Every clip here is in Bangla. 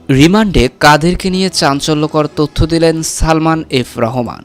রিমান্ডে কাদেরকে নিয়ে চাঞ্চল্যকর তথ্য দিলেন সালমান এফ রহমান।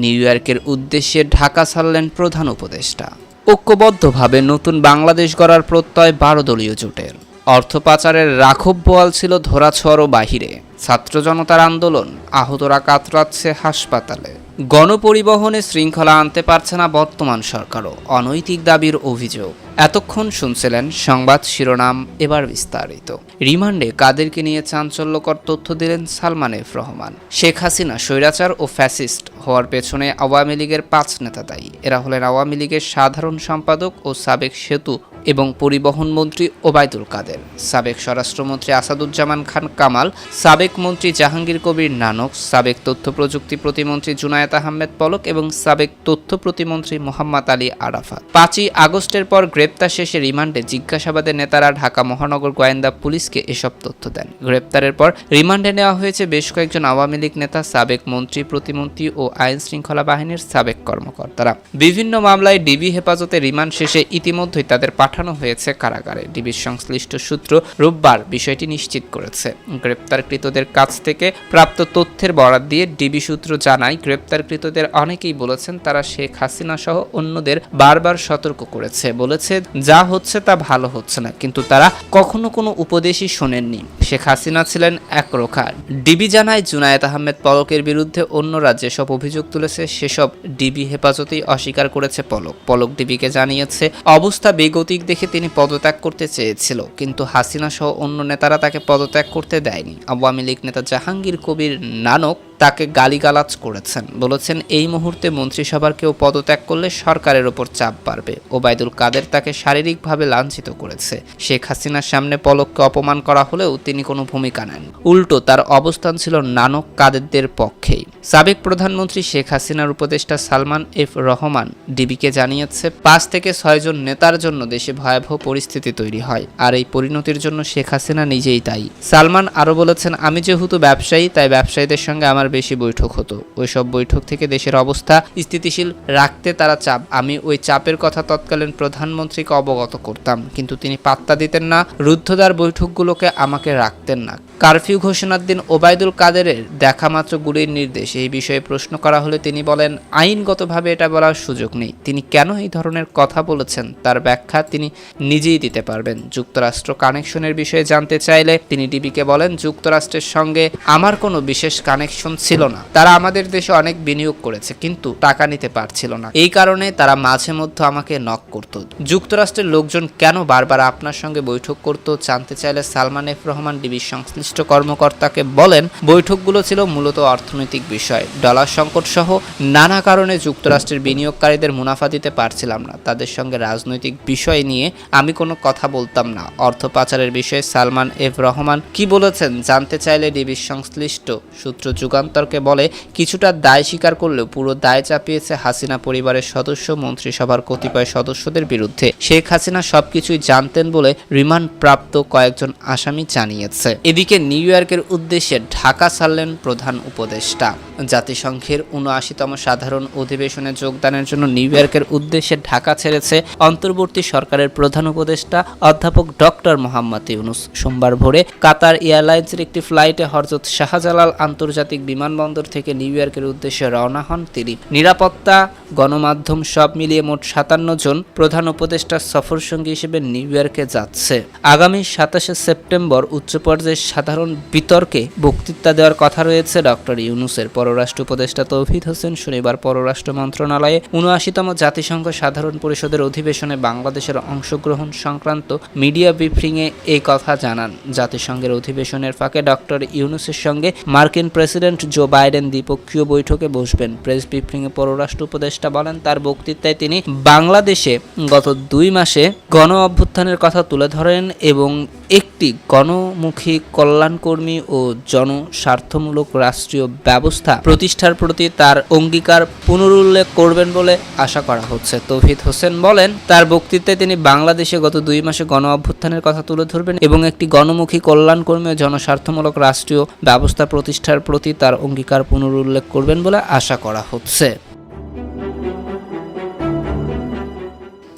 নিউ ইয়র্কের উদ্দেশ্যে ঢাকা ছাড়লেন প্রধান উপদেষ্টা। ঐক্যবদ্ধভাবে নতুন বাংলাদেশ গড়ার প্রত্যয় 12 দলীয় জোটের। অর্থ পাচারের রাঘব বোয়াল ছিল ধরাছোঁয়ারও বাহিরে। ছাত্র জনতার আন্দোলন, আহতরা কাতরাচ্ছে হাসপাতালে। গণপরিবহনে শৃঙ্খলা আনতে পারছে না বর্তমান সরকারও, অনৈতিক দাবির অভিযোগ। এতক্ষণ শুনছিলেন সংবাদ শিরোনাম, এবার বিস্তারিত। রিমান্ডে কাদেরকে নিয়ে চাঞ্চল্যকর তথ্য দিলেন সালমান এফ রহমান। শেখ হাসিনা স্বৈরাচার ও ফ্যাসিস্ট হওয়ার পেছনে আওয়ামী লীগের 5 নেতা দায়ী। এরা হলেন আওয়ামী লীগের সাধারণ সম্পাদক ও সাবেক সেতু এবং পরিবহন মন্ত্রী ওবায়দুল কাদের, সাবেক স্বরাষ্ট্রমন্ত্রী আসাদুজ্জামান খান কামাল, সাবেক মন্ত্রী জাহাঙ্গীর কবির নানক, সাবেক তথ্য প্রযুক্তি প্রতিমন্ত্রী জুনায়েদ আহমেদ পলক এবং সাবেক তথ্য প্রতিমন্ত্রী মোহাম্মদ আলী আরাফাত। 5ই আগস্টের পর গ্রেপ্তার শেষে রিমান্ডে জিজ্ঞাসাবাদে নেতারা ঢাকা মহানগর গোয়েন্দা পুলিশকে এসব তথ্য দেন। গ্রেপ্তারের পর রিমান্ডে নেওয়া হয়েছে বেশ কয়েকজন আওয়ামী লীগ নেতা, সাবেক মন্ত্রী, প্রতিমন্ত্রী ও আইন শৃঙ্খলা বাহিনীর সাবেক কর্মকর্তারা। বিভিন্ন মামলায় ডিবি হেফাজতে রিমান্ড শেষে ইতিমধ্যেই তাদের পাঠানো হয়েছে কারাগারে। ডিবির সংশ্লিষ্ট সূত্র রোববার বিষয়টি নিশ্চিত করেছে। গ্রেপ্তারকৃতদের কাছ থেকে প্রাপ্ত তথ্যের বরাত দিয়ে ডিবি সূত্র জানায়, গ্রেপ্তারকৃতদের অনেকেই বলেছেন তারা শেখ হাসিনা সহ অন্যদের বারবার সতর্ক করেছে, বলেছে যা হচ্ছে তা ভালো হচ্ছে না, কিন্তু তারা কখনো কোনো উপদেশই শোনেননি। শেখ হাসিনা ছিলেন একরোখা। ডিবি জানায়, জুনায়েদ আহমেদ পলকের বিরুদ্ধে অন্যরা যেসব অভিযোগ তুলেছে সেসব ডিবি হেফাজতেই অস্বীকার করেছে পলক। পলক ডিবিকে জানিয়েছে অবস্থা বেগতিক দেখে তিনি পদত্যাগ করতে চেয়েছিল, কিন্তু হাসিনা সহ অন্য নেতারা তাকে পদত্যাগ করতে দেয়নি। আওয়ামী লীগ নেতা জাহাঙ্গীর কবির নানক তাকে গালিগালাজ করেছেন, বলেছেন এই মুহূর্তে মন্ত্রিসভার কেউ পদত্যাগ করলে সরকারের ওপর চাপ বাড়বে। ওবায়দুল কাদের তাকে শারীরিকভাবে লাঞ্ছিত করেছে। শেখ হাসিনার সামনে পলককে অপমান করা হলেও তিনি কোনো ভূমিকা নেন। উল্টো তার অবস্থান ছিল নানক কাদেরদের পক্ষেই। সাবেক প্রধানমন্ত্রী শেখ হাসিনার উপদেষ্টা সালমান এফ রহমান ডিবিকে জানিয়েছে, 5 থেকে 6 জন নেতার জন্য দেশে ভয়াবহ পরিস্থিতি তৈরি হয়, আর এই পরিণতির জন্য শেখ হাসিনা নিজেই দায়ী। সালমান আরও বলেছেন, আমি যেহেতু ব্যবসায়ী, তাই ব্যবসায়ীদের সঙ্গে আমার বেশি বৈঠক হতো। ওইসব বৈঠক থেকে দেশের অবস্থা স্থিতিশীল রাখতে তারা আমি ওই চাপের কথা তৎকালীন প্রধানমন্ত্রীকে অবগত করতাম, কিন্তু তিনি পাত্তা দিতেন না। রুদ্ধদ্বার বৈঠকগুলোকে আমাকে রাখতেন না। কারফিউ ঘোষণার দিন ওবায়দুল কাদেরের দেখা মাত্র গুলির নির্দেশ। এই বিষয়ে প্রশ্ন করা হলে তিনি বলেন, আইনগতভাবে এটা বলার সুযোগ নেই। তিনি কেন এই ধরনের কথা বলেছেন তার ব্যাখ্যা তিনি নিজেই দিতে পারবেন। যুক্তরাষ্ট্র কানেকশনের বিষয়ে জানতে চাইলে তিনি ডিবিকে বলেন, যুক্তরাষ্ট্রের সঙ্গে আমার কোনো বিশেষ কানেকশন ছিল না। তারা আমাদের দেশে অনেক বিনিয়োগ করেছে, কিন্তু টাকা নিতে পারছিল না। এই কারণে তারা মাঝে মধ্যে আমাকে নক করত। যুক্তরাষ্ট্রের লোকজন কেন বারবার আপনার সঙ্গে বৈঠক করত জানতে চাইলে সালমান এফ রহমান ডিবির সংশ্লিষ্ট কর্মকর্তাকে বলেন, বৈঠকগুলো ছিল মূলত অর্থনৈতিক বিষয়। ডলার সংকট সহ নানা কারণে যুক্তরাষ্ট্রের বিনিয়োগকারীদের মুনাফা দিতে পারছিলাম না। তাদের সঙ্গে রাজনৈতিক বিষয় নিয়ে আমি কোনো কথা বলতাম না। অর্থ পাচারের বিষয়ে সালমান এফ রহমান কি বলেছেন জানতে চাইলে ডিবির সংশ্লিষ্ট সূত্র যুগান্তরকে বলে, কিছুটা দায় স্বীকার করলেও পুরো দায় চাপিয়েছে হাসিনা পরিবারের সদস্য, মন্ত্রিসভার কতিপয় সদস্যদের বিরুদ্ধে। শেখ হাসিনা সবকিছুই জানতেন বলে রিমান্ড প্রাপ্ত কয়েকজন আসামি জানিয়েছে। এদিকে নিউ ইয়র্কের উদ্দেশ্যে ঢাকা ছাড়লেন প্রধান উপদেষ্টা। জাতিসংঘের 79তম সাধারণ অধিবেশনে যোগদানের জন্য নিউ ইয়র্কের উদ্দেশ্যে ঢাকা ছেড়েছে অন্তর্বর্তী সরকারের প্রধান উপদেষ্টা অধ্যাপক ডক্টর মোহাম্মদ ইউনুস। সোমবার ভোরে কাতার এয়ারলাইন্সের একটি ফ্লাইটে হযরত শাহজালাল আন্তর্জাতিক বিমানবন্দর থেকে নিউ ইয়র্কের উদ্দেশ্যে রওনা হন তিনি। নিরাপত্তা, গণমাধ্যম সব মিলিয়ে মোট 57 জন প্রধান উপদেষ্টার সফর সঙ্গী হিসেবে নিউ ইয়র্কে যাচ্ছে। আগামী 27শে সেপ্টেম্বর উচ্চ পর্যায়ের সাধারণ বিতর্কে বক্তৃতা দেওয়ার কথা রয়েছে ডক্টর ইউনুসের। পররাষ্ট্র উপদেষ্টা তৌহিদ হোসেন শনিবার পররাষ্ট্র মন্ত্রণালয়ে 79তম জাতিসংঘ সাধারণ পরিষদের অধিবেশনে বাংলাদেশের অংশগ্রহণ সংক্রান্ত মিডিয়া ব্রিফিংয়ে এই কথা জানান। জাতিসংঘের অধিবেশনের ফাঁকে ডক্টর ইউনুসের সঙ্গে মার্কিন প্রেসিডেন্ট জো বাইডেন দ্বিপক্ষীয় বৈঠকে বসবেন। প্রেস ব্রিফিংয়ে পররাষ্ট্র উপদেষ্টা বলেন, তার বক্তৃতায় তিনি বাংলাদেশে গত 2 মাসে গণ অভ্যুত্থানের কথা তুলে ধরেন এবং একটি গণমুখী কল্যাণকর্মী ও জনস্বার্থমূলক রাষ্ট্রীয় ব্যবস্থা প্রতিষ্ঠার প্রতি তার অঙ্গীকার পুনরুল্লেখ করবেন বলে আশা করা হচ্ছে। তৌহিদ হোসেন বলেন, তার বক্তৃতায় তিনি বাংলাদেশে গত 2 মাসে গণ অভ্যুত্থানের কথা তুলে ধরবেন এবং একটি গণমুখী কল্যাণকর্মী ও জনস্বার্থমূলক রাষ্ট্রীয় ব্যবস্থা প্রতিষ্ঠার প্রতি তার অঙ্গীকার পুনরুল্লেখ করবেন বলে আশা করা হচ্ছে।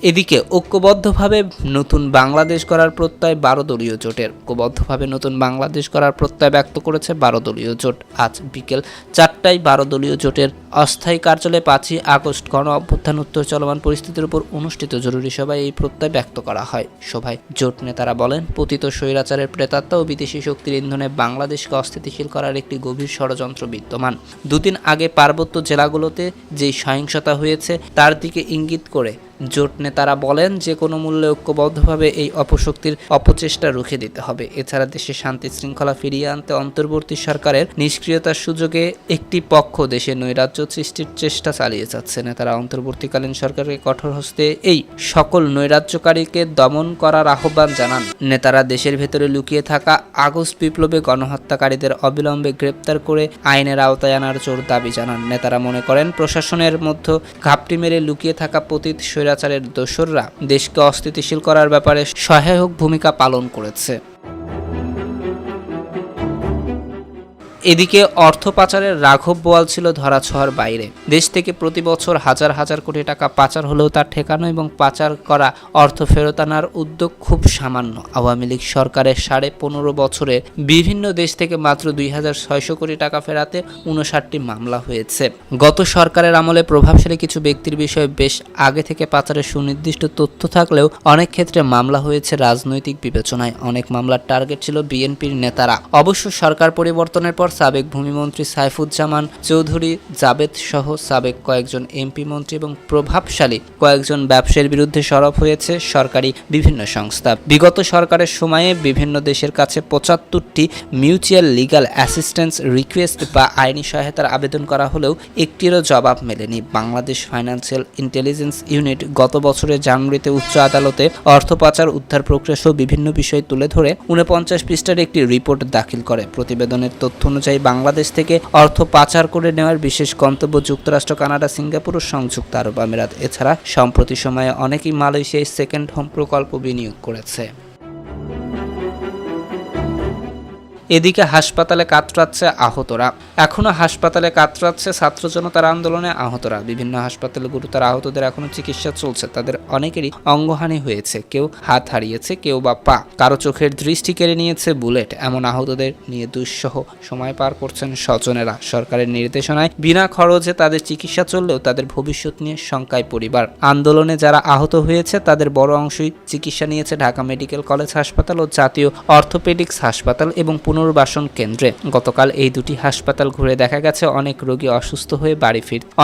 এদিকে ঐক্যবদ্ধভাবে নতুন বাংলাদেশ গড়ার প্রত্যয় 12 দলীয় জোটের। ঐক্যবদ্ধভাবে নতুন বাংলাদেশ গড়ার প্রত্যয় ব্যক্ত করেছে 12 দলীয় জোট। আজ বিকেল 4টায় 12 দলীয় জোটের অস্থায়ী কার্যালয়ে 5ই আগস্ট গণ অভ্যুত্থান উত্তর চলমান পরিস্থিতির উপর অনুষ্ঠিত জরুরি সভায় এই প্রত্যয় ব্যক্ত করা হয়। সভায় জোট নেতারা বলেন, পতিত স্বৈরাচারের প্রেতাত্মা ও বিদেশি শক্তির ইন্ধনে বাংলাদেশকে অস্থিতিশীল করার একটি গভীর ষড়যন্ত্র বিদ্যমান। দুদিন আগে পার্বত্য জেলাগুলোতে যেই সহিংসতা হয়েছে তার দিকে ইঙ্গিত করে জোট নেতারা বলেন, যে কোনো মূল্যে ঐক্যবদ্ধভাবে এই অপশক্তির অপচেষ্টা রুখে দিতে হবে। এছাড়া দেশে শান্তি শৃঙ্খলা ফিরিয়ে আনতে অন্তর্বর্তী সরকারের নিষ্ক্রিয়তার সুযোগে একটি পক্ষ দেশে নৈরাজ্য সৃষ্টির চেষ্টা চালিয়ে যাচ্ছে। নেতারা অন্তর্বর্তীকালীন সরকারকে কঠোর হস্তে এই সকল নৈরাজ্যকারীকে দমন করার আহ্বান জানান। নেতারা দেশের ভেতরে লুকিয়ে থাকা আগস্ট বিপ্লবে গণহত্যাকারীদের অবিলম্বে গ্রেপ্তার করে আইনের আওতায় আনার জোর দাবি জানান। নেতারা মনে করেন, প্রশাসনের মধ্যে ঘাপটি মেরে লুকিয়ে থাকা পতিত স্বৈরাচারের দোসররা দেশকে অস্থিতিশীল করার ব্যাপারে সহায়ক ভূমিকা পালন করেছে। এদিকে অর্থ পাচারের রাঘব বোয়াল ছিল ধরাছোঁয়ার বাইরে। দেশ থেকে প্রতি বছর হাজার হাজার কোটি টাকা পাচার হলেও তার ঠেকানো এবং পাচার করা অর্থ ফেরত আনার উদ্যোগ খুব সামান্য। আওয়ামী লীগ সরকারের 15.5 বছরে বিভিন্ন দেশ থেকে মাত্র 2600 কোটি টাকা ফেরাতে 59টি মামলা হয়েছে। গত সরকারের আমলে প্রভাবশালী কিছু ব্যক্তির বিষয়ে বেশ আগে থেকে পাচারের সুনির্দিষ্ট তথ্য থাকলেও অনেক ক্ষেত্রে মামলা হয়েছে রাজনৈতিক বিবেচনায়। অনেক মামলার টার্গেট ছিল বিএনপির নেতারা। অবশ্য সরকার পরিবর্তনের পর সাবেক ভূমিমন্ত্রী সাইফুজ্জামান চৌধুরী, জাবেদ সহ সাবেক কয়েকজন এমপি মন্ত্রী এবং প্রভাবশালী কয়েকজন ব্যবসায়ীর বিরুদ্ধে সরব হয়েছে সরকারি বিভিন্ন সংস্থা। বিগত সরকারের সময়ে বিভিন্ন দেশের কাছে 75টি মিউচুয়াল লিগ্যাল অ্যাসিস্ট্যান্স রিকোয়েস্ট বা আইনি সহায়তার আবেদন করা হলেও একটিরও জবাব মেলেনি। বাংলাদেশ ফাইন্যান্সিয়াল ইন্টেলিজেন্স ইউনিট গত বছরের জানুয়ারিতে উচ্চ আদালতে অর্থ পাচার, উদ্ধার প্রক্রিয়া সহ বিভিন্ন বিষয় তুলে ধরে 49 পৃষ্ঠার একটি রিপোর্ট দাখিল করে। প্রতিবেদনের তথ্য অনুযায়ী বাংলাদেশ থেকে অর্থ পাচার করে নেওয়ার বিশেষ গন্তব্য যুক্তরাষ্ট্র, কানাডা, সিঙ্গাপুর ও সংযুক্ত আরব আমিরাত। এছাড়া সম্প্রতি সময়ে অনেকেই মালয়েশিয়ায় সেকেন্ড হোম প্রকল্প বিনিয়োগ করেছে। এদিকে হাসপাতালে কাতরাচ্ছে আহতরা। এখনো হাসপাতালে কাতরাচ্ছে ছাত্র জনতার আন্দোলনে আহতরা। বিভিন্ন হাসপাতালে গুরুতর আহতদের এখনো চিকিৎসা চলছে। তাদের অনেকেরই অঙ্গহানি হয়েছে, কেউ হাত হারিয়েছে, কেউ বা পা, কারো চোখের দৃষ্টি কেড়ে নিয়েছে বুলেট। এমন আহতদের নিয়ে দুঃসহ সময় পার করছেন স্বজনেরা। সরকারের নির্দেশনায় বিনা খরচে তাদের চিকিৎসা চললেও তাদের ভবিষ্যৎ নিয়ে শঙ্কায় পরিবার। আন্দোলনে যারা আহত হয়েছে তাদের বড় অংশই চিকিৎসা নিয়েছে ঢাকা মেডিকেল কলেজ হাসপাতাল ও জাতীয় অর্থোপেডিক্স হাসপাতাল এবং পুনর্বাসন কেন্দ্রে। গতকাল এই দুটি হাসপাতাল ঘুরে দেখা গেছে অনেক রোগী অসুস্থ হয়ে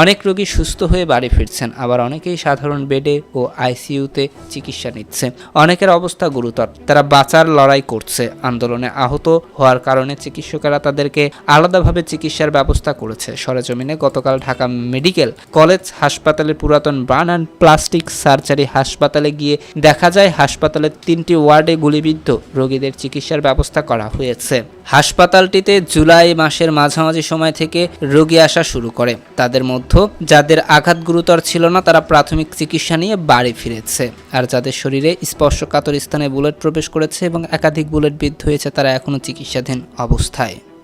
অনেক রোগী সুস্থ হয়ে বাড়ি ফিরছেন, আবার অনেকেই সাধারণ বেডে ও আইসিইউতে চিকিৎসা নিচ্ছে। অনেকের অবস্থা গুরুতর, তারা বাঁচার লড়াই করছে। আন্দোলনে আহত হওয়ার কারণে চিকিৎসকেরা তাদেরকে আলাদাভাবে চিকিৎসার ব্যবস্থা করেছে। সরেজমিনে গতকাল ঢাকা মেডিকেল কলেজ হাসপাতালের পুরাতন বার্ন অ্যান্ড প্লাস্টিক সার্জারি হাসপাতালে গিয়ে দেখা যায় হাসপাতালের 3টি ওয়ার্ডে গুলিবিদ্ধ রোগীদের চিকিৎসার ব্যবস্থা করা হয়েছে। হাসপাতালটিতে জুলাই মাসের মাঝামাঝি সময় থেকে রোগী আসা শুরু করে। তাদের মধ্যে যাদের আঘাত গুরুতর ছিল না তারা প্রাথমিক চিকিৎসা নিয়ে বাড়ি ফিরেছে, আর যাদের শরীরে স্পর্শকাতর স্থানে বুলেট প্রবেশ করেছে এবং একাধিক বুলেট বিদ্ধ হয়েছে তারা এখনো চিকিৎসাধীন অবস্থায়।